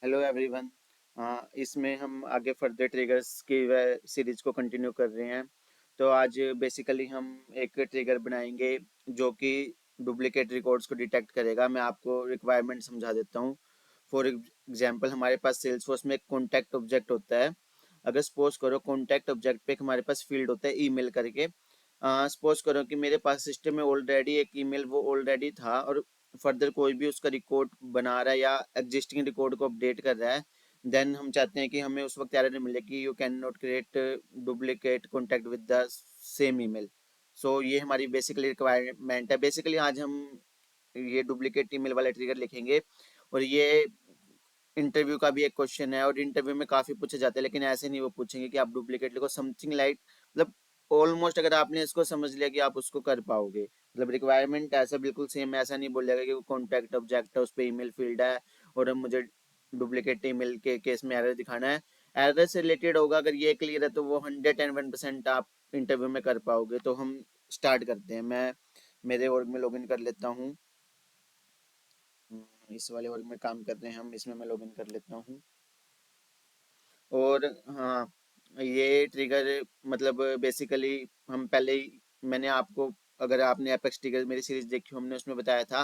Hello everyone. इसमें हम आगे फर्दर ट्रिगर्स की सीरीज को कंटिन्यू कर रहे हैं। तो आज बेसिकली हम एक ट्रिगर बनाएंगे जो कि डुप्लीकेट रिकॉर्ड्स को डिटेक्ट करेगा। मैं आपको रिक्वायरमेंट समझा देता हूँ। फॉर एग्जांपल हमारे पास सेल्सफोर्स में एक कॉन्टैक्ट ऑब्जेक्ट होता है। अगर सपोज करो कॉन्टैक्ट ऑब्जेक्ट पे एक हमारे पास फील्ड होता है ईमेल करके। सपोज करो कि मेरे पास सिस्टम में ऑलरेडी एक ईमेल वो ऑलरेडी था और फर्दर कोई भी उसका रिकॉर्ड बना रहा है या एग्जिस्टिंग रिकॉर्ड को अपडेट कर रहा है। देन हम चाहते हैं कि हमें उस वक्त एरर मिले कि you can not create duplicate contact with the same email. So ये हमारी बेसिकली रिक्वायरमेंट है। बेसिकली आज हम ये डुप्लीकेट ईमेल वाला ट्रिगर लिखेंगे और ये इंटरव्यू का भी एक क्वेश्चन है और इंटरव्यू में काफी पूछे जाते हैं, लेकिन ऐसे नहीं वो पूछेंगे कि आप डुप्लीकेट लिखो, समथिंग लाइक मतलब ऑलमोस्ट अगर आपने इसको समझ लिया कि आप उसको कर पाओगे। मतलब रिक्वायरमेंट ऐसा बिल्कुल सेम, ऐसा नहीं बोलेगा कि कॉन्टैक्ट ऑब्जेक्ट है उस पर ईमेल फील्ड है और अब मुझे डुप्लीकेट ईमेल के केस में एरर दिखाना है। एरर से रिलेटेड होगा, अगर ये क्लियर है तो वो 101% आप इंटरव्यू में कर पाओगे। तो हम स्टार्ट करते हैं। मैं मेरे वर्क में लॉगिन कर लेता हूँ। इस वाले वर्क में काम कर रहे हैं हम, इसमें मैं लॉगिन कर लेता हूँ। और हाँ, ये ट्रिगर मतलब बेसिकली हम पहले ही मैंने आपको, अगर आपने एपेक्स ट्रिगर मेरी सीरीज देखी हो, हमने उसमें बताया था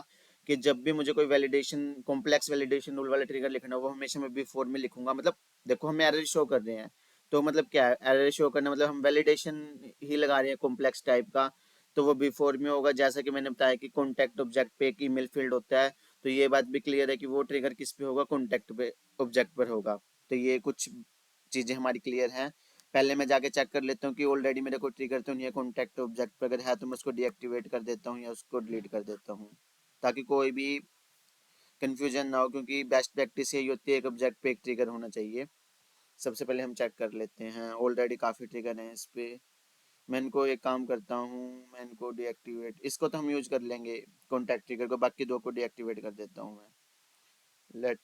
कि जब भी मुझे कोई वैलिडेशन कॉम्प्लेक्स वैलिडेशन रूल वाला ट्रिगर लिखना हो वो हमेशा मैं बिफोर में लिखूंगा। मतलब देखो हमें एरर शो कर रहे हैं तो मतलब क्या है एरर शो करना, मतलब हम वैलिडेशन ही लगा रहे हैं कॉम्प्लेक्स टाइप का। तो वो बिफोर में होगा, जैसा कि मैंने बताया कि कॉन्टैक्ट ऑब्जेक्ट पे एक ईमेल फील्ड होता है। तो ये बात भी क्लियर है कि वो ट्रिगर किस पे होगा, कॉन्टैक्ट पे ऑब्जेक्ट पर होगा। तो ये कुछ चीजें हमारी क्लियर हैं। पहले मैं जाके चेक कर लेता हूँ कि ऑलरेडी मेरे को ट्रिगर तो नहीं है कॉन्टैक्ट ऑब्जेक्ट पर। अगर है तो मैं उसको डीएक्टिवेट कर देता हूँ या उसको डिलीट कर देता हूँ, ताकि कोई भी कंफ्यूजन ना हो, क्योंकि बेस्ट प्रैक्टिस यही होती है एक ऑब्जेक्ट पे एक ट्रिगर होना चाहिए। सबसे पहले हम चेक कर लेते हैं, ऑलरेडी काफ़ी ट्रिगर हैं इस पे। मैं इनको एक काम करता हूँ, मैं इनको डीएक्टिवेट, इसको तो हम यूज कर लेंगे कॉन्टैक्ट ट्रिगर को, बाकी दो को डीएक्टिवेट कर देता हूँ मैं। Let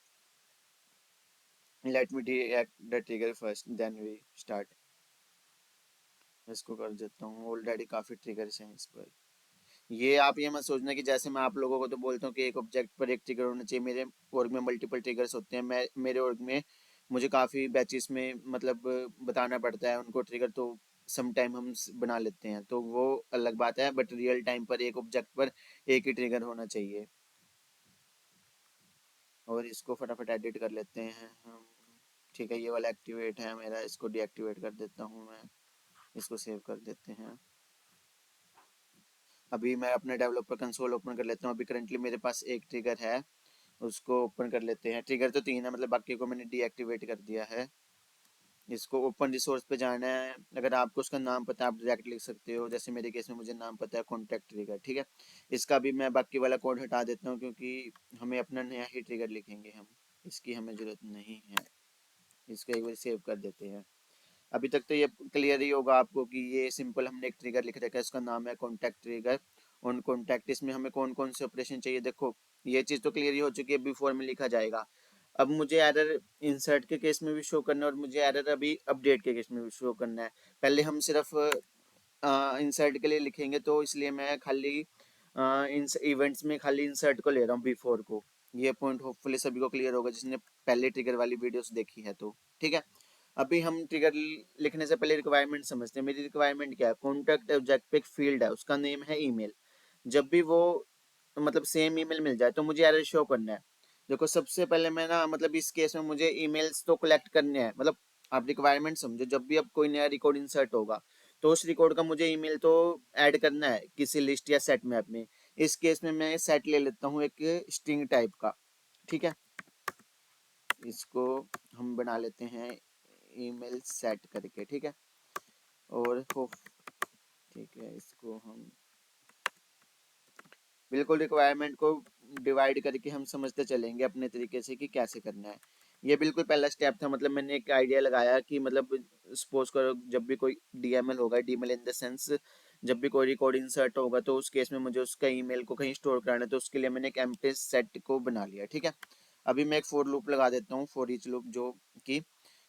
let me deactivate the trigger first then we start. इसको कर देता हूँ, ऑलरेडी काफ़ी ट्रिगर्स हैं इस पर। ये आप ये मत सोचना कि जैसे मैं आप लोगों को तो बोलता हूँ कि एक ऑब्जेक्ट पर एक ट्रिगर होना चाहिए। मेरे वर्क में मल्टीपल ट्रिगर्स होते हैं। मैं मेरे वर्क में मुझे काफ़ी बैचेस में मतलब बताना पड़ता है उनको ट्रिगर। तो सम टाइम हम बना लेते हैं तो वो अलग बात है, बट रियल टाइम पर एक ऑब्जेक्ट पर एक ही ट्रिगर होना चाहिए। और इसको फटाफट एडिट कर लेते हैं हम। ठीक है, ये वाला एक्टिवेट है मेरा, इसको डीएक्टिवेट कर देता हूँ मैं। इसको सेव कर देते हैं। अभी मैं अपने डेवलपर कंसोल ओपन कर लेता हूँ। अभी करंटली मेरे पास एक ट्रिगर है, उसको ओपन कर लेते हैं। ट्रिगर तो तीन है, मतलब बाकी को मैंने डीएक्टिवेट कर दिया है। इसको ओपन रिसोर्स पे जाना है। अगर आपको उसका नाम पता है आप डायरेक्ट लिख सकते हो, जैसे मेरे केस में मुझे नाम पता है कॉन्टैक्ट ट्रिगर। ठीक है, इसका भी मैं बाकी वाला कोड हटा देता हूँ क्योंकि हमें अपना नया ही ट्रिगर लिखेंगे हम, इसकी हमें ज़रूरत नहीं है। इसको एक बार सेव कर देते हैं। अभी तक तो ये क्लियर ही होगा आपको कि ये सिंपल हमने एक ट्रिगर लिख रखा है, इसका नाम है कॉन्टैक्ट ट्रिगर ऑन कॉन्टैक्ट। इसमें हमें कौन कौन से ऑपरेशन चाहिए, देखो ये चीज़ तो क्लियर ही हो चुकी है, बिफोर में लिखा जाएगा। अब मुझे एरर इंसर्ट के केस में भी शो करना है और मुझे एरर अभी अपडेट के केस में भी शो करना है। पहले हम सिर्फ इंसर्ट के लिए लिखेंगे, तो इसलिए मैं खाली इन इवेंट्स में खाली इंसर्ट को ले रहा हूँ, बिफोर को। ये पॉइंट होपफुली सभी को क्लियर होगा जिसने पहले ट्रिगर वाली वीडियोस देखी है। तो ठीक है, अभी हम ट्रिगर लिखने से पहले रिक्वायरमेंट समझते हैं। मेरी रिक्वायरमेंट क्या है, कॉन्टैक्ट ऑब्जेक्ट पे एक फील्ड है, उसका नेम है ईमेल। जब भी वो मतलब सेम ईमेल मिल जाए तो मुझे एरर शो करना है। देखो सबसे पहले मैं ना, मतलब इस केस में मुझे ईमेल्स तो कलेक्ट करने हैं। मतलब आप रिक्वायरमेंट समझो, जब भी अब कोई नया रिकॉर्ड इंसर्ट होगा तो उस रिकॉर्ड का मुझे ईमेल तो ऐड करना है किसी लिस्ट या सेट मैप में। इस केस में मैं सेट ले लेता हूँ एक स्ट्रिंग टाइप का। ठीक है, इसको हम बना लेते हैं ईमेल सेट करके। ठीक है, और ठीक है, इसको हम बिल्कुल रिक्वायरमेंट को डिवाइड करके हम समझते चलेंगे अपने तरीके से कि कैसे करना है। ये बिल्कुल पहला स्टेप था। मतलब मैंने एक आइडिया लगाया कि मतलब सपोज करो जब भी कोई डीएमएल होगा, डीएमएल इन द सेंस जब भी कोई रिकॉर्ड इंसर्ट होगा तो उस केस में मुझे उसका ईमेल को कहीं स्टोर कराना है, तो उसके लिए मैंने एक एम्प्टी सेट को बना लिया। ठीक है, अभी मैं एक फॉर लूप लगा देता हूँ, फॉर ईच लूप, जो कि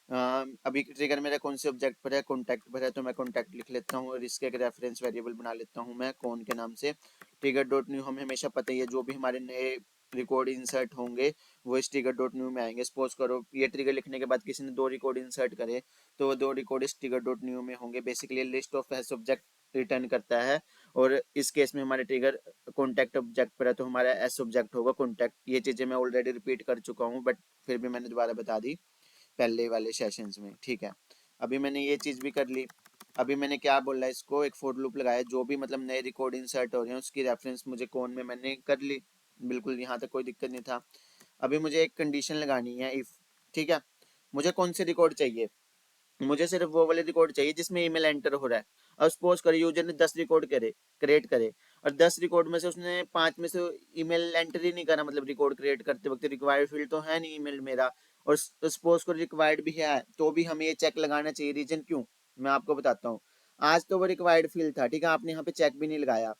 अभी ट्रिगर मेरा कौन से ऑब्जेक्ट पर है, कॉन्टैक्ट पर है, तो मैं कॉन्टैक्ट लिख लेता हूँ और इसके एक रेफरेंस वेरिएबल बना लेता हूँ मैं कौन के नाम से। ट्रिगर डॉट न्यू हमें हमेशा पता ही है, जो भी हमारे नए रिकॉर्ड इंसर्ट होंगे वो इस ट्रिगर डॉट न्यू में आएंगे। सपोज करो ये ट्रिगर लिखने के बाद किसी ने 2 रिकॉर्ड इंसर्ट करे तो वो 2 रिकॉर्ड इस ट्रिगर डॉट न्यू में होंगे। Basically list of S object return करता है और इस केस में हमारे ट्रिगर कॉन्टैक्ट ऑब्जेक्ट पर है तो हमारा एस ऑब्जेक्ट होगा कॉन्टैक्ट। ये चीजें मैं ऑलरेडी रिपीट कर चुका हूँ बट फिर भी मैंने दोबारा बता दी पहले वाले सेशंस में, ठीक है। अभी मैंने ये चीज भी कर ली। अभी मैंने क्या बोला, इसको एक फॉर लूप लगाया, जो भी मतलब नए रिकॉर्ड इंसर्ट हो रहे हैं उसकी रेफरेंस मुझे कौन में मैंने कर ली, बिल्कुल यहाँ तक कोई दिक्कत नहीं था। अभी मुझे एक कंडीशन लगानी है इफ, ठीक है। मुझे कौन से रिकॉर्ड चाहिए, मुझे सिर्फ वो वाले रिकॉर्ड चाहिए जिसमें ईमेल एंटर हो रहा है। अब सपोज करिए यूजर ने 10 रिकॉर्ड क्रिएट करे और 10 रिकॉर्ड में से उसने 5 में से ईमेल एंटर ही नहीं करा, मतलब रिकॉर्ड क्रिएट करते वक्त रिक्वायर्ड फील्ड तो है नहीं ईमेल मेरा, और सपोज करो रिक्वायर्ड भी है तो भी हमें ये चेक लगाना चाहिए। रीजन क्यों, मैं आपको बताता हूँ। आज तो वो रिक्वायर्ड फील्ड था, ठीक है, आपने यहाँ पे चेक भी नहीं लगाया,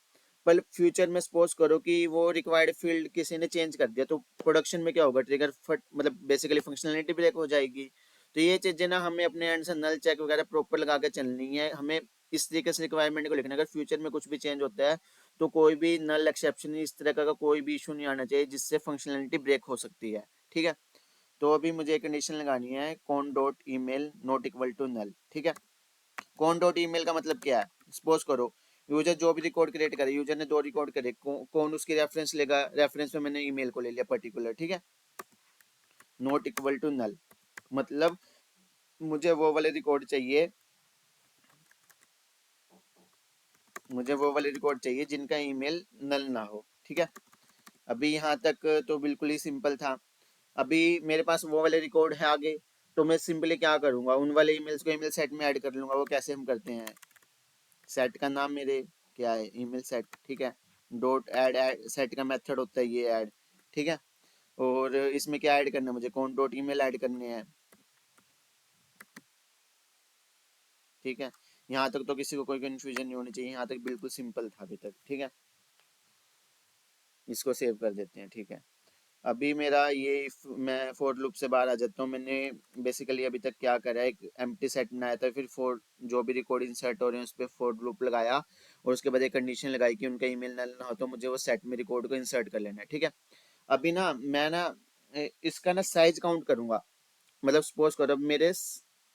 पर फ्यूचर में सपोज करो कि वो रिक्वायर्ड फील्ड किसी ने चेंज कर दिया तो प्रोडक्शन में क्या होगा, ट्रिगर फट मतलब बेसिकली फंक्शनलिटी ब्रेक हो जाएगी। तो ये चीजें ना हमें अपने एंड से नल चेक वगैरह प्रॉपर लगा के चलनी है, हमें इस तरीके से रिक्वायरमेंट को लिखना है। अगर फ्यूचर में कुछ भी चेंज होता है तो कोई भी नल एक्सेप्शन इस तरह का कोई भी इशू नहीं आना चाहिए जिससे फंक्शनलिटी ब्रेक हो सकती है, ठीक है। तो अभी मुझे कंडीशन लगानी है con dot email not equal to null, ठीक है। कॉन डॉट ईमेल का मतलब क्या है, सपोज करो यूजर जो भी रिकॉर्ड क्रिएट करे, यूजर ने 2 रिकॉर्ड करे, कौन उसकी रेफरेंस लेगा, रेफरेंस में मैंने ईमेल को ले लिया पर्टिकुलर, ठीक है। नॉट इक्वल टू नल मतलब मुझे वो वाले रिकॉर्ड चाहिए, मुझे वो वाले रिकॉर्ड चाहिए जिनका ईमेल नल ना हो, ठीक है। अभी यहाँ तक तो बिल्कुल ही सिंपल था। अभी मेरे पास वो वाले रिकॉर्ड है आगे, तो मैं सिंपली क्या करूंगा, उन वाले ईमेल्स को ईमेल सेट में ऐड कर लूंगा। वो कैसे हम करते हैं, सेट का नाम मेरे क्या है, ईमेल सेट, ठीक है। डॉट ऐड, सेट का मेथड होता है ये ऐड, ठीक है। और इसमें क्या ऐड करना है मुझे, कौन डॉट ईमेल ऐड करने हैं, ठीक है। यहाँ तक तो किसी को कोई कंफ्यूजन नहीं होनी चाहिए, यहाँ तक बिल्कुल सिंपल था अभी तक, ठीक है। इसको सेव कर देते हैं, ठीक है। अभी मेरा ये मैं फोर लूप से बाहर आ जाता हूँ। मैंने बेसिकली अभी तक क्या करा है, एक एम्प्टी सेट बनाया था, फिर फोर जो भी रिकॉर्डिंग सेट हो रहे हैं उस पर फोर लूप लगाया और उसके बाद एक कंडीशन लगाई कि उनका ईमेल नल ना हो तो मुझे वो सेट में रिकॉर्ड को इंसर्ट कर लेना है, ठीक है। अभी ना मैं ना इसका ना साइज काउंट करूंगा, मतलब सपोज करो मेरे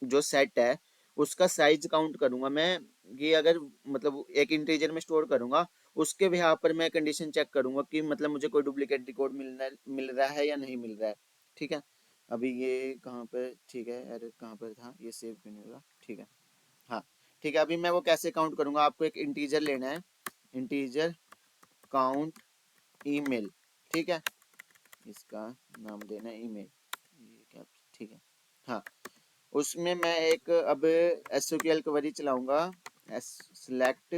जो सेट है उसका साइज काउंट करूंगा मैं, कि अगर मतलब एक इंटीजर में स्टोर करूंगा उसके भी यहाँ पर मैं कंडीशन चेक करूंगा कि मतलब मुझे कोई डुप्लीकेट रिकॉर्ड मिल रहा है या नहीं मिल रहा है, ठीक है। अभी ये कहाँ पर, ठीक है, एरर कहाँ पर था, ये सेव क्यों नहीं होगा, ठीक है। हाँ ठीक है, अभी मैं वो कैसे काउंट करूंगा, आपको एक इंटीजर लेना है, इंटीजर काउंट ईमेल, ठीक है, इसका नाम देना है ईमेल, ये क्या, ठीक है। हाँ उसमें मैं एक अब एसक्यूएल क्वेरी चलाऊंगा, सिलेक्ट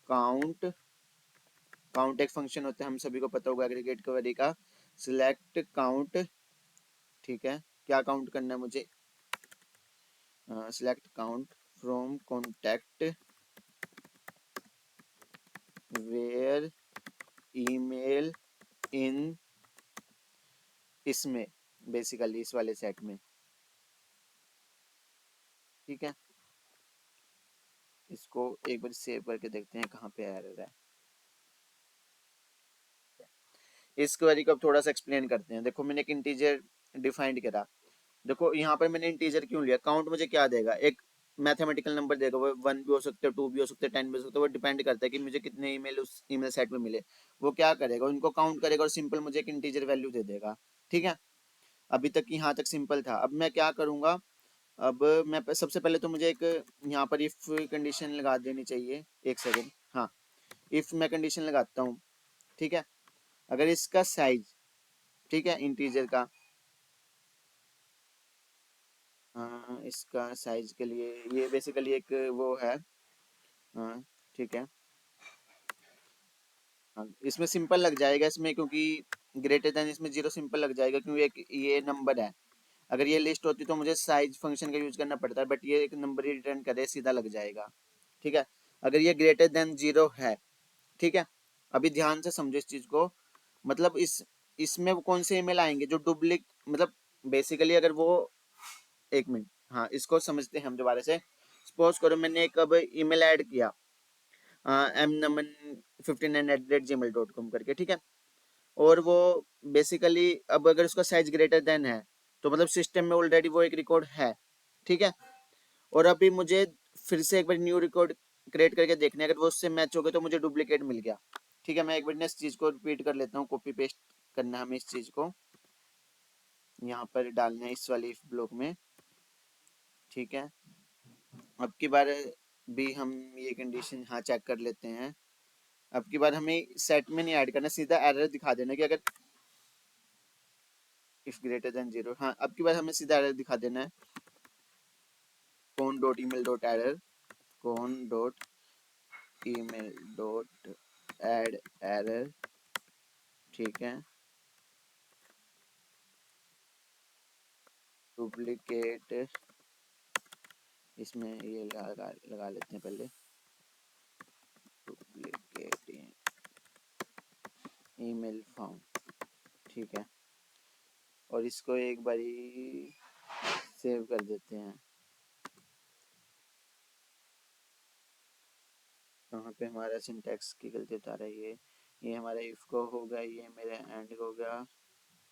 काउंट, काउंट एक फंक्शन होता है हम सभी को पता होगा एग्रीगेट क्वेरी का, सिलेक्ट काउंट, ठीक है। क्या काउंट करना है मुझे, select count from contact where email in, इसमें बेसिकली इस वाले सेट में, ठीक है। इसको एक बार सेव करके देखते हैं कहाँ पे एरर है। इस क्वेरी को अब थोड़ा सा एक्सप्लेन करते हैं। देखो मैंने एक इंटीजर डिफाइंड करा, देखो यहाँ पर मैंने इंटीजर क्यों लिया, काउंट मुझे क्या देगा, एक मैथमेटिकल नंबर देगा, वो 1 भी हो सकते हैं, 2 भी हो सकते हैं, 10 भी हो सकते हैं, वो डिपेंड करता है कि मुझे कितने ईमेल उस ईमेल सेट में मिले। वो क्या करेगा, उनको काउंट करेगा और सिंपल मुझे एक इंटीजर वैल्यू दे देगा, ठीक है। अभी तक यहाँ तक सिंपल था। अब मैं क्या करूंगा, अब मैं सबसे पहले तो मुझे एक यहाँ पर इफ कंडीशन लगा देनी चाहिए, एक सेकेंड, हाँ इफ मैं कंडीशन लगाता हूँ, ठीक है। अगर इसका साइज, ठीक है, इंटीजर का, इसका साइज के लिए ये बेसिकली एक वो है, हाँ ठीक है। हाँ इसमें सिंपल लग जाएगा इसमें, क्योंकि ग्रेटर देन इसमें 0 सिंपल लग जाएगा क्योंकि एक ये नंबर है। अगर ये लिस्ट होती तो मुझे साइज फंक्शन का यूज करना पड़ता है, बट ये एक नंबर ही रिटर्न करे सीधा लग जाएगा, ठीक है। अगर ये ग्रेटर देन 0 है, ठीक है। अभी ध्यान से समझो इस चीज को, मतलब इसमें वो कौन से ईमेल आएंगे जो डुप्लीक, मतलब बेसिकली अगर वो, एक मिनट, हाँ इसको समझते हैं हम दोबारा से। सपोज करो मैंने एक अब ईमेल ऐड किया, एम नमन 59 @gmail.com करके, ठीक है। और वो बेसिकली अब अगर उसका साइज ग्रेटर देन है तो मतलब सिस्टम में ऑलरेडी वो एक रिकॉर्ड है, ठीक है। और अभी मुझे फिर से एक बार न्यू रिकॉर्ड क्रिएट करके देखने, अगर वो उससे मैच हो गया तो मुझे डुप्लीकेट मिल गया, ठीक है। मैं एक बार इस चीज को रिपीट कर लेता हूँ, कॉपी पेस्ट करना है हमें इस चीज को, यहाँ पर डालना है इस वाली इफ ब्लॉक में, ठीक है। अब की बार भी हम ये कंडीशन हाँ चेक कर लेते हैं। अब की बार हमें सेट में नहीं ऐड करना, सीधा एरर दिखा देना कि अगर इफ ग्रेटर देन 0, हाँ अब की बार हमें सीधा एरर दिखा देना है, con dot email dot error, con dot email dot add error, ठीक है। डुप्लीकेट, इसमें ये लगा लेते हैं पहले, डुप्लीकेट ईमेल फाउंड, ठीक है। और इसको एक बारी सेव कर देते हैं। यहाँ पे हमारा सिंटैक्स की गलती बता रही है, ये हमारा इफ को होगा, ये मेरा एंड हो गया,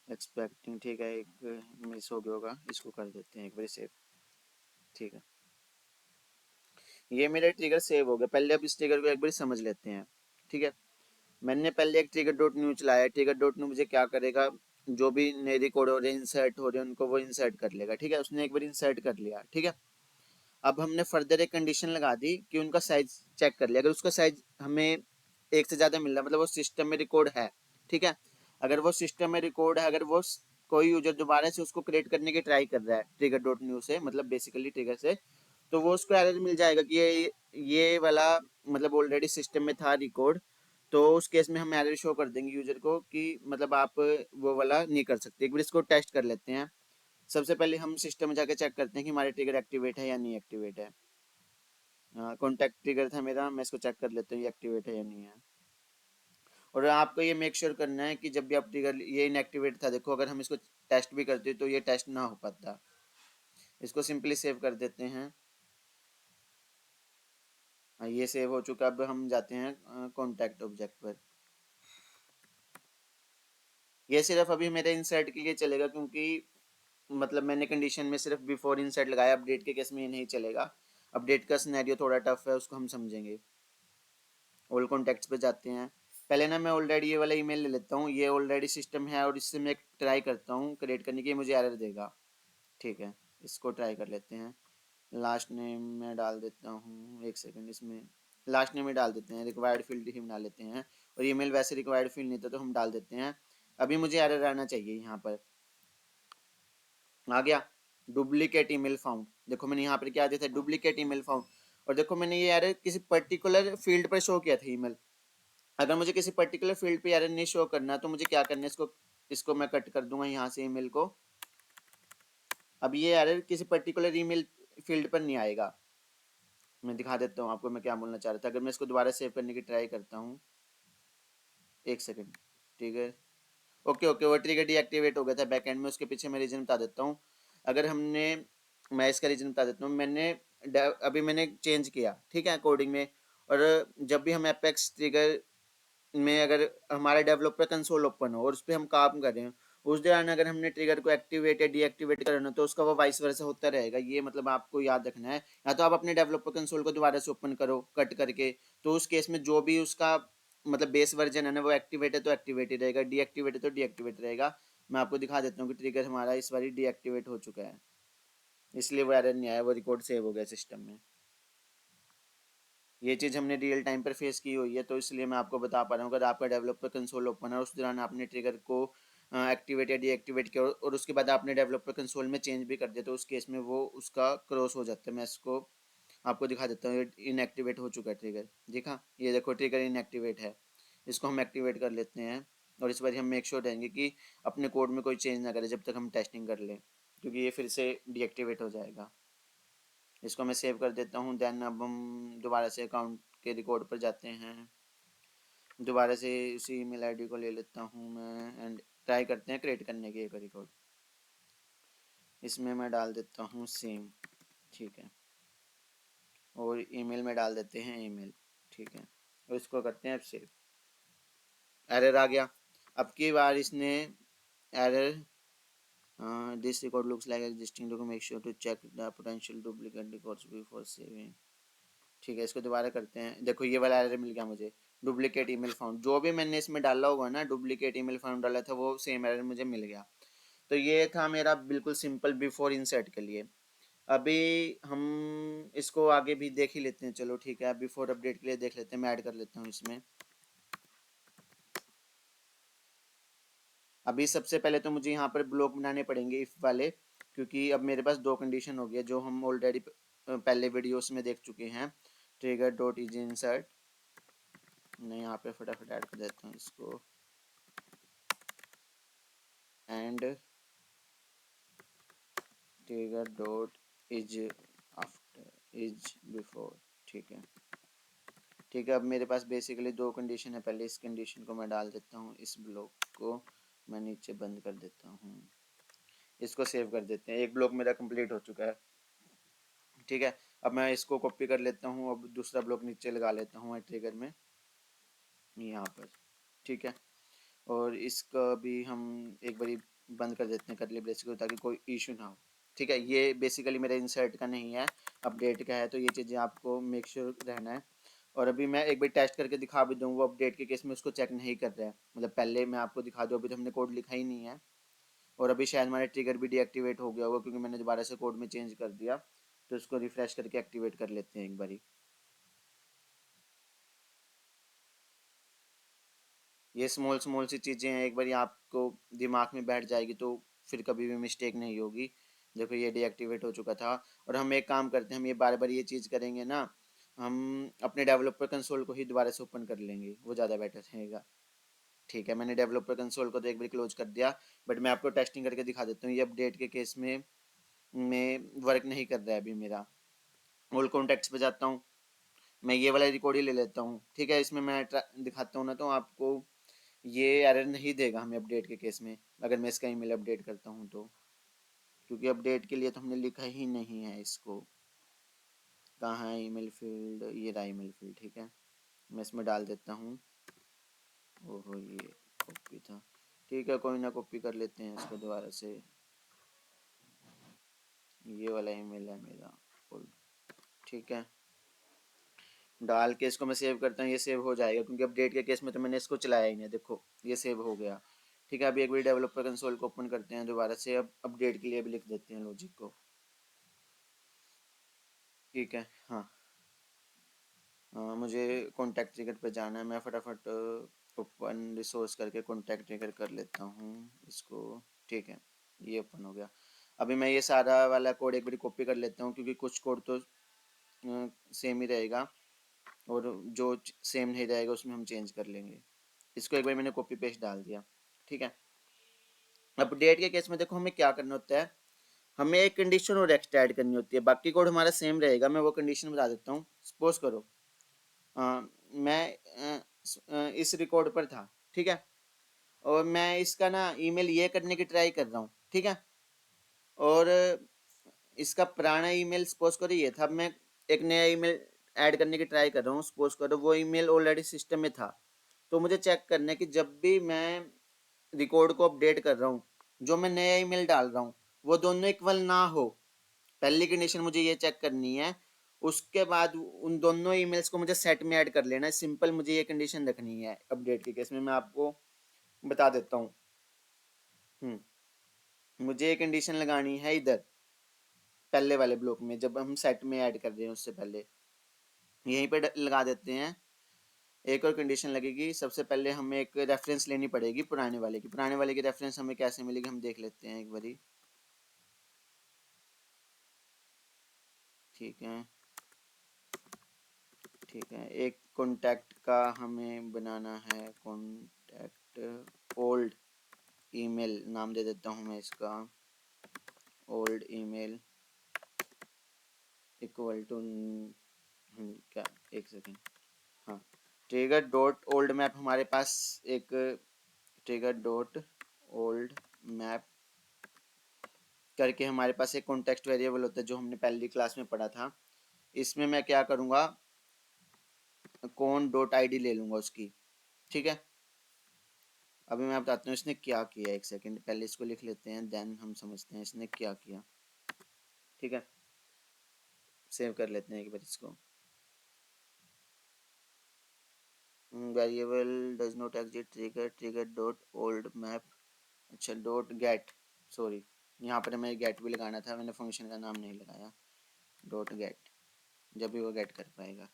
एक्सपेक्टिंग, ठीक है, एक मिस हो गया होगा, इसको कर देते हैं एक बार सेव, ठीक है। ये मेरा ट्रिगर सेव हो गया। पहले अब इस ट्रिगर को एक बार समझ लेते हैं, ठीक है। मैंने पहले एक ट्रिगर डॉट न्यू चलाया, ट्रिगर डॉट न्यू मुझे क्या करेगा, जो भी नए रिकॉर्ड हो रहे हैं, इंसर्ट हो रहे हैं, उनको वो इंसर्ट कर लेगा, ठीक है। उसने एक बार इंसर्ट कर लिया, ठीक है। अब हमने फर्दर एक कंडीशन लगा दी कि उनका साइज चेक कर लिया, अगर उसका साइज हमें एक से ज्यादा मिल रहा है मतलब वो सिस्टम में रिकॉर्ड है, ठीक है। अगर वो सिस्टम में रिकॉर्ड है, अगर वो कोई यूजर दोबारा से उसको क्रिएट करने की ट्राई कर रहा है ट्रिगर डॉट न्यू से, मतलब बेसिकली ट्रिगर से, तो वो उसको एरर मिल जाएगा कि ये वाला मतलब ऑलरेडी सिस्टम में था रिकॉर्ड। तो उस केस में हम एरर शो कर देंगे यूजर को कि मतलब आप वो वाला नहीं कर सकते। एक बार इसको टेस्ट कर लेते हैं। सबसे पहले हम सिस्टम में जाकर चेक करते हैं कि हमारे ट्रिगर एक्टिवेट है या नहीं एक्टिवेट है। कॉन्टैक्ट ट्रिगर था मेरा, मैं इसको चेक कर लेता हूँ ये एक्टिवेट है या नहीं है। और आपको ये मेक श्योर करना है कि जब भी आप ट्रिगर, ये इनएक्टिवेट था देखो, अगर हम इसको टेस्ट भी करते तो ये टेस्ट ना हो पाता। इसको सिंपली सेव कर देते हैं। ये सेव हो चुका। अब हम जाते हैं कॉन्टैक्ट ऑब्जेक्ट पर। ये सिर्फ अभी मेरे इंसर्ट के लिए चलेगा क्योंकि मतलब मैंने कंडीशन में सिर्फ बिफोर इंसर्ट लगाया, अपडेट के केस में ये नहीं चलेगा। अपडेट का सिनेरियो थोड़ा टफ है, उसको हम समझेंगे। ऑल कॉन्टैक्ट्स पे जाते हैं। पहले ना मैं ऑलरेडी ये वाला ईमेल ले लेता हूँ, ये ऑलरेडी सिस्टम है और इससे मैं ट्राई करता हूँ क्रिएट करने की, मुझे एरर देगा, ठीक है। इसको ट्राई कर लेते हैं। लास्ट नेम में डाल देता हूँ, एक सेकंड, इसमें लास्ट नेम में डाल देते हैं, रिक्वायर्ड फील्ड ही बना लेते हैं। और ईमेल वैसे रिक्वायर्ड फील्ड नहीं था तो हम डाल देते हैं। अभी मुझे एरर आना चाहिए, यहाँ पर आ गया, डुप्लीकेट ईमेल फाउंड। देखो मैंने यहाँ पर क्या दिया था, डुप्लीकेट ईमेल फाउंड। और देखो मैंने ये एरर किसी पर्टिकुलर फील्ड पर शो किया था ईमेल। अगर मुझे किसी पर्टिकुलर फील्ड पे एरर नहीं शो करना तो मुझे क्या करना है, इसको मैं कट कर दूंगा यहाँ से ईमेल को। अब ये एरर किसी पर्टिकुलर ईमेल फील्ड पर नहीं आएगा। मैं दिखा देता हूँ आपको मैं क्या बोलना चाह रहा था। अगर मैं इसको दोबारा सेव करने की ट्राई करता हूँ, एक सेकंड, ट्रिगर, ओके ओके, वो ट्रिगर डीएक्टिवेट हो गया था बैक एंड में। उसके पीछे मैं रीजन बता देता हूँ। अगर हमने, मैं इसका रीजन बता देता हूँ। अभी मैंने चेंज किया, ठीक है, कोडिंग में। और जब भी हम एपेक्स ट्रिगर में अगर हमारा डेवलपर कंसोल ओपन हो और उस पर हम काम कर रहे हैं, उस दौरान अगर हमने ट्रिगर को एक्टिवेट या डीएक्टिवेट करना तो उसका वो वाइस वर्सा होता रहेगा। ये मतलब आपको याद रखना है। या तो आप अपने डेवलपर कंसोल को दोबारा से ओपन करो कट करके, तो उस केस में जो भी उसका मतलब बेस वर्जन है ना, वो एक्टिवेट है तो एक्टिवेट ही रहेगा, डीएक्टिवेट है तो डीएक्टिवेट रहेगा। मैं आपको दिखा देता हूँ कि ट्रिगर हमारा इस बार डीएक्टिवेट हो चुका है, इसलिए वो एरर नहीं आया, वो रिकॉर्ड सेव हो गया सिस्टम में। ये चीज़ हमने रियल टाइम पर फेस की हुई है, तो इसलिए मैं आपको बता पा रहा हूँ। अगर आपका डेवलपर कंसोल ओपन है उस दौरान आपने ट्रिगर को एक्टिवेट या डीएक्टिवेट किया और उसके बाद आपने डेवलपर कंसोल में चेंज भी कर दिया, तो उस केस में वो उसका क्रॉस हो जाता है। मैं इसको आपको दिखा देता हूँ, ये इनएक्टिवेट हो चुका है ट्रिगर, दिखा, ये देखो ट्रिगर इनएक्टिवेट है। इसको हम एक्टिवेट कर लेते हैं और इस बार हम मेक श्योर रहेंगे कि अपने कोड में कोई चेंज ना करें जब तक हम टेस्टिंग कर लें, क्योंकि ये फिर से डीएक्टिवेट हो जाएगा। इसको मैं सेव कर देता हूँ। देन अब हम दोबारा से अकाउंट के रिकॉर्ड पर जाते हैं। दोबारा से उसी ईमेल आईडी को ले लेता हूँ मैं एंड ट्राई करते हैं क्रिएट करने की एक रिकॉर्ड। इसमें मैं डाल देता हूँ सेम, ठीक है। और ईमेल में डाल देते हैं ईमेल, ठीक है। और इसको करते हैं अब सेव। एरर आ गया। अब की बार इसने error this record looks like existing document, make sure to check the potential duplicate records before saving. ठीक है, इसको दोबारा करते हैं। देखो ये वाला एरर मिल गया मुझे, डुप्लीकेट ईमेल फाउंड। जो भी मैंने इसमें डाला होगा ना, डुप्लीकेट ईमेल फाउंड डाला था, वो सेम एरर मुझे मिल गया। तो ये था मेरा बिल्कुल सिंपल बिफोर इंसर्ट के लिए। अभी हम इसको आगे भी देख ही लेते हैं, चलो ठीक है, बिफोर अपडेट के लिए देख लेते हैं। मैं ऐड कर लेता हूँ इसमें। अभी सबसे पहले तो मुझे यहाँ पर ब्लॉक बनाने पड़ेंगे इफ वाले, क्योंकि अब मेरे पास दो कंडीशन हो गया जो हम ऑलरेडी पहले वीडियोस में देख चुके हैं। ट्रिगर डॉट इज इंसर्ट, मैं यहाँ पे फटाफट ऐड कर देता हूँ इसको, and trigger dot is after is before. ठीक है, ठीक है। अब मेरे पास बेसिकली दो कंडीशन है, पहले इस कंडीशन को मैं डाल देता हूँ, इस ब्लॉक को मैं नीचे बंद कर देता हूँ, इसको सेव कर देते हैं। एक ब्लॉक मेरा कंप्लीट हो चुका है। ठीक है, अब मैं इसको कॉपी कर लेता हूँ, अब दूसरा ब्लॉक नीचे लगा लेता हूँ ट्रिगर में यहाँ पर। ठीक है, और इसका भी हम एक बारी बंद कर देते हैं करली ब्रेस को, ताकि कोई इशू ना हो। ठीक है, ये बेसिकली मेरा इंसर्ट का नहीं है, अपडेट का है, तो ये चीज़ें आपको मेक श्योर रहना है। और अभी मैं एक बार टेस्ट करके दिखा भी दूँ, वो अपडेट के केस में उसको चेक नहीं कर रहा है, मतलब पहले मैं आपको दिखा दूँ, अभी तो हमने कोड लिखा ही नहीं है। और अभी शायद हमारा ट्रिगर भी डीएक्टिवेट हो गया होगा, क्योंकि मैंने दोबारा से कोड में चेंज कर दिया। तो इसको रिफ्रेश करके एक्टिवेट कर लेते हैं एक बारी। ये स्मॉल स्मॉल सी चीज़ें हैं, एक बार आपको दिमाग में बैठ जाएगी तो फिर कभी भी मिस्टेक नहीं होगी। देखो ये डीएक्टिवेट हो चुका था। और हम एक काम करते हैं, हम ये बार बार ये चीज़ करेंगे ना, हम अपने डेवलपर कंसोल को ही दोबारा से ओपन कर लेंगे, वो ज़्यादा बेटर रहेगा। ठीक है, मैंने डेवलपर कंसोल को तो एक बार क्लोज कर दिया, बट मैं आपको टेस्टिंग करके दिखा देता हूँ। ये अपडेट के केस में वर्क नहीं कर रहा है अभी मेरा। ऑल कॉन्टैक्ट्स पे जाता हूँ, मैं ये वाला रिकॉर्ड ही ले लेता हूँ। ठीक है, इसमें मैं दिखाता हूँ ना, तो आपको ये एरर नहीं देगा हमें अपडेट के केस में, अगर मैं इसका ईमेल अपडेट करता हूँ तो, क्योंकि अपडेट के लिए तो हमने लिखा ही नहीं है इसको। कहाँ है ईमेल फील्ड, ये रहा ईमेल फील्ड। ठीक है, मैं इसमें डाल देता हूँ। ओहो, ये कॉपी था। ठीक है, कोई ना, कॉपी कर लेते हैं इसको दोबारा से। ये वाला ईमेल है मेरा ओल्ड। ठीक है, डाल के इसको मैं सेव करता हूँ, ये सेव हो जाएगा, क्योंकि अपडेट के केस में तो मैंने इसको चलाया ही नहीं। देखो ये सेव हो गया। ठीक है, अभी एक बार डेवलपर कंसोल को ओपन करते हैं दोबारा से, अब अपडेट के लिए भी लिख देते हैं लॉजिक को। ठीक है, हाँ, मुझे कॉन्टैक्ट ट्रिगर पे जाना है, मैं फटाफट ओपन रिसोर्स करके कॉन्टैक्ट ट्रिगर कर लेता हूँ इसको। ठीक है, ये ओपन हो गया। अभी मैं ये सारा वाला कोड एक बार कॉपी कर लेता हूँ, क्योंकि कुछ कोड तो सेम ही रहेगा, और जो सेम नहीं रहेगा उसमें हम चेंज कर लेंगे। इसको एक बार मैंने कॉपी पेस्ट डाल दिया। ठीक है, अपडेट के केस में देखो हमें क्या करना होता है, हमें एक कंडीशन और एक्स्ट्रा ऐड करनी होती है, बाकी कोड हमारा सेम रहेगा। मैं वो कंडीशन बता देता हूँ। सपोज करो मैं इस रिकॉर्ड पर था। ठीक है, और मैं इसका ना ईमेल ये करने की ट्राई कर रहा हूँ। ठीक है, और इसका पुराना ईमेल सपोज करो ये था, अब मैं एक नया ईमेल ऐड करने की ट्राई कर रहा हूँ। सपोज करो वो ईमेल ऑलरेडी सिस्टम में था। तो मुझे चेक करना है कि जब भी मैं रिकॉर्ड को अपडेट कर रहा हूँ, जो मैं नया ईमेल डाल रहा हूँ, वो दोनों इक्वल ना हो। पहली कंडीशन मुझे ये चेक करनी है। उसके बाद उन दोनों ईमेल्स को मुझे सेट में ऐड कर लेना है। सिंपल मुझे ये कंडीशन रखनी है अपडेट के केस में, मैं आपको बता देता हूँ। मुझे ये कंडीशन लगानी है इधर पहले वाले ब्लॉक में, जब हम सेट में ऐड कर रहे हैं उससे पहले यहीं पे लगा देते हैं। एक और कंडीशन लगेगी, सबसे पहले हमें एक रेफरेंस लेनी पड़ेगी पुराने वाले की। पुराने वाले की रेफरेंस हमें कैसे मिलेगी, हम देख लेते हैं एक बारी। ठीक है, ठीक है, एक कॉन्टैक्ट का हमें बनाना है, कॉन्टैक्ट ओल्ड ईमेल नाम दे देता हूँ मैं इसका, ओल्ड ईमेल इक्वल टू क्या, एक सेकेंड, हाँ, ट्रिगर डॉट ओल्ड मैप। हमारे पास एक ट्रिगर डॉट ओल्ड मैप करके हमारे पास एक कॉन्टेक्स्ट वेरिएबल होता है, जो हमने पहली क्लास में पढ़ा था। इसमें मैं क्या करूँगा, कौन डॉट आई डी ले लूँगा उसकी। ठीक है, अभी मैं बताता हूँ इसने क्या किया। एक सेकंड, पहले इसको लिख लेते हैं, देन हम समझते हैं इसने क्या किया। ठीक है, सेव कर लेते हैं एक बार इसको। Variable does not exit trigger, trigger dot old map. अच्छा, डॉट गेट, सॉरी यहाँ पर हमें गेट भी लगाना था, मैंने फंक्शन का नाम नहीं लगाया। डॉट गेट, जब भी वो गेट कर पाएगा।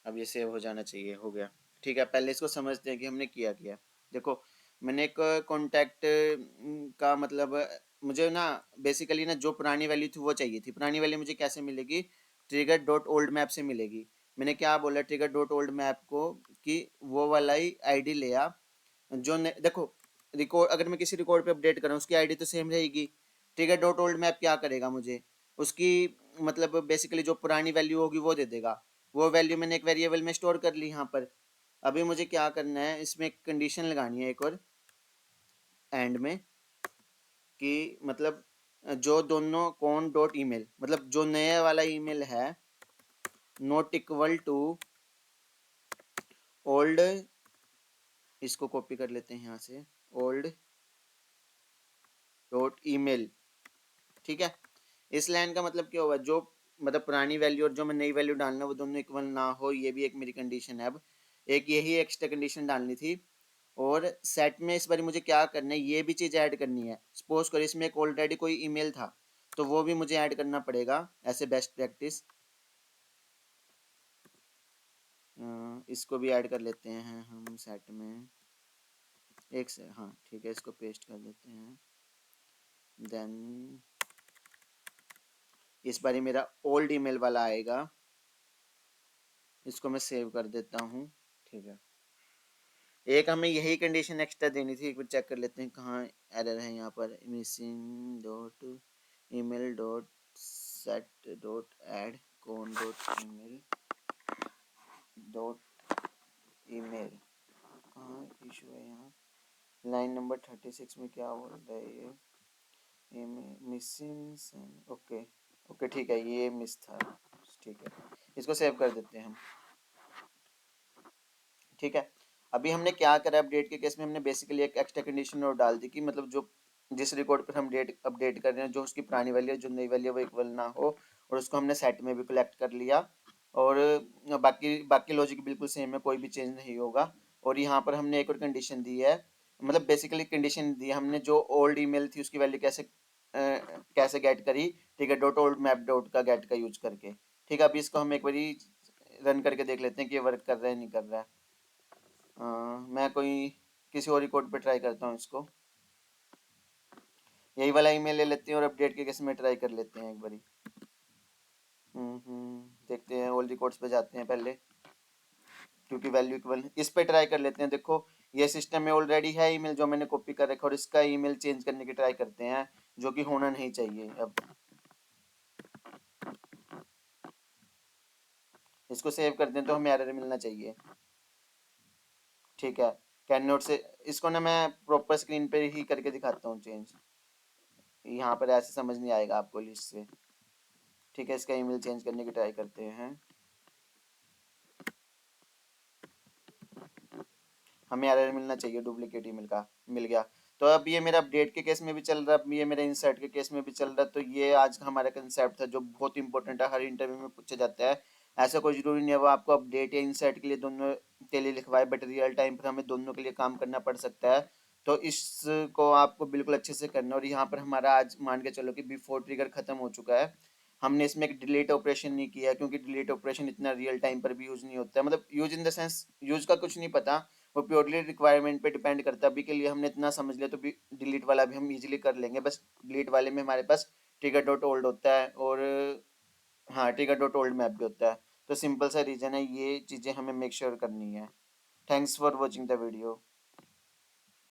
अब ये सेव हो जाना चाहिए, हो गया। ठीक है, पहले इसको समझते हैं कि हमने किया किया। देखो, मैंने एक कॉन्टैक्ट का मतलब, मुझे ना बेसिकली ना जो पुरानी वैल्यू थी वो चाहिए थी। पुरानी वैल्यू मुझे कैसे मिलेगी? ट्रिगर डॉट ओल्ड मैप से मिलेगी। मैंने क्या बोला ट्रिगर डॉट ओल्ड मैप को, कि वो वाला ही आईडी ले आ जो देखो, रिकॉर्ड अगर मैं किसी रिकॉर्ड पे अपडेट कर रहा हूँ उसकी आईडी तो सेम रहेगी। ट्रिगर डॉट ओल्ड मैप क्या करेगा, मुझे उसकी मतलब बेसिकली जो पुरानी वैल्यू होगी वो दे देगा। वो वैल्यू मैंने एक वेरिएबल में स्टोर कर ली यहाँ पर। अभी मुझे क्या करना है, इसमें एक कंडीशन लगानी है एक और एंड में, कि मतलब जो दोनों कौन डॉट ईमेल, मतलब जो नया वाला ईमेल है नॉट इक्वल टू ओल्ड, इसको कॉपी कर लेते हैं यहाँ से, ओल्ड डॉट ईमेल। ठीक है, इस लाइन का मतलब क्या होगा, जो मतलब पुरानी वैल्यू और जो मैं नई वैल्यू डालना वो दोनों इक्वल ना हो, ये भी एक मेरी कंडीशन है। अब एक यही एक्स्ट्रा कंडीशन डालनी थी। और सेट में इस बार मुझे क्या करना है, ये भी चीज़ ऐड करनी है। सपोज करो इसमें एक ऑलरेडी कोई ईमेल था तो वो भी मुझे ऐड करना पड़ेगा ऐसे बेस्ट प्रैक्टिस। इसको भी ऐड कर लेते हैं हम सेट में, एक से, हाँ ठीक है, इसको पेस्ट कर देते हैं। देन इस बार मेरा ओल्ड ईमेल वाला आएगा, इसको मैं सेव कर देता हूँ। ठीक है, एक हमें यही कंडीशन एक्स्ट्रा देनी थी, एक बार चेक कर लेते हैं कहाँ एरर है यहाँ पर। Missing dot email dot set dot add कौन डॉट ईमेल डॉट ईमेल, कहाँ इशू है यहाँ। लाइन नंबर 36 में क्या बोल रहा है ये मिसिंग, ओके ओके ठीक है, ये मिस था। ठीक है, इसको सेव कर देते हैं हम। ठीक है, अभी हमने क्या करा अपडेट के केस में, हमने बेसिकली एक एक्स्ट्रा कंडीशन और डाल दी कि मतलब जो जिस रिकॉर्ड पर हम डेट अपडेट कर रहे हैं जो उसकी पुरानी वैल्यू है जो नई वैल्यू है वो इक्वल ना हो, और उसको हमने सेट में भी कलेक्ट कर लिया। और बाकी बाकी लॉजिक बिल्कुल सेम है, कोई भी चेंज नहीं होगा। और यहाँ पर हमने एक और कंडीशन दी है, मतलब बेसिकली कंडीशन दी है हमने, जो ओल्ड ईमेल थी उसकी वैल्यू कैसे गेट करी। ठीक है, डॉट ओल्ड मैप डॉट का गेट का यूज करके। ठीक है, अभी इसको हम एक बारी रन करके देख लेते हैं कि ये वर्क कर रहा है नहीं कर रहा है। मैं कोई किसी और रिकॉर्ड पे ट्राई करता हूँ इसको, यही वाला ईमेल ले लेते हैं और अपडेट के केस में ट्राई कर लेते हैं एक बारी। देखते हैं, ऑल रिकॉर्ड्स पे जाते हैं पहले, क्योंकि वैल्यू इक्वल इस पे ट्राई कर लेते हैं। देखो, ये सिस्टम में ऑलरेडी है ईमेल जो मैंने कॉपी कर रखा है, और इसका ईमेल चेंज करने की ट्राई करते हैं, जो कि होना नहीं चाहिए। अब इसको सेव कर दें तो हमें एरर मिलना चाहिए। ठीक है, कैन नोट से इसको ना मैं प्रॉपर स्क्रीन पे ही करके दिखाता हूँ चेंज, यहाँ पर ऐसे समझ नहीं आएगा आपको लिस्ट से। ठीक है, इसका ईमेल चेंज करने की ट्राई करते हैं, हमें एरर मिलना चाहिए, डुप्लीकेट ईमेल का मिल गया। तो अब ये मेरा अपडेट के केस में भी चल रहा है, अब ये मेरा इंसर्ट के केस में भी चल रहा है। तो ये आज का हमारा कंसेप्ट था जो बहुत इंपॉर्टेंट है, हर इंटरव्यू में पूछा जाता है। ऐसा कोई जरूरी नहीं है वो आपको अपडेट या इंसर्ट के लिए दोनों के लिए लिखवाए, बट रियल टाइम पर हमें दोनों के लिए काम करना पड़ सकता है। तो इसको आपको बिल्कुल अच्छे से करना। और यहाँ पर हमारा आज मान के चलो कि बिफोर ट्रिगर खत्म हो चुका है। हमने इसमें एक डिलीट ऑपरेशन नहीं किया, क्योंकि डिलीट ऑपरेशन इतना रियल टाइम पर भी यूज नहीं होता है, मतलब use in the sense use का कुछ नहीं पता, वो प्योरली रिक्वायरमेंट पे डिपेंड करता है। अभी के लिए हमने इतना समझ लिया, तो डिलीट वाला भी हम इजीली कर लेंगे। बस डिलीट वाले में हमारे पास ट्रिगर डॉट ओल्ड होता है, और हाँ ट्रिगर डॉट ओल्ड मैप भी होता है। तो सिंपल सा रीजन है, ये चीज़ें हमें मेक श्योर करनी है। Thanks for watching the video.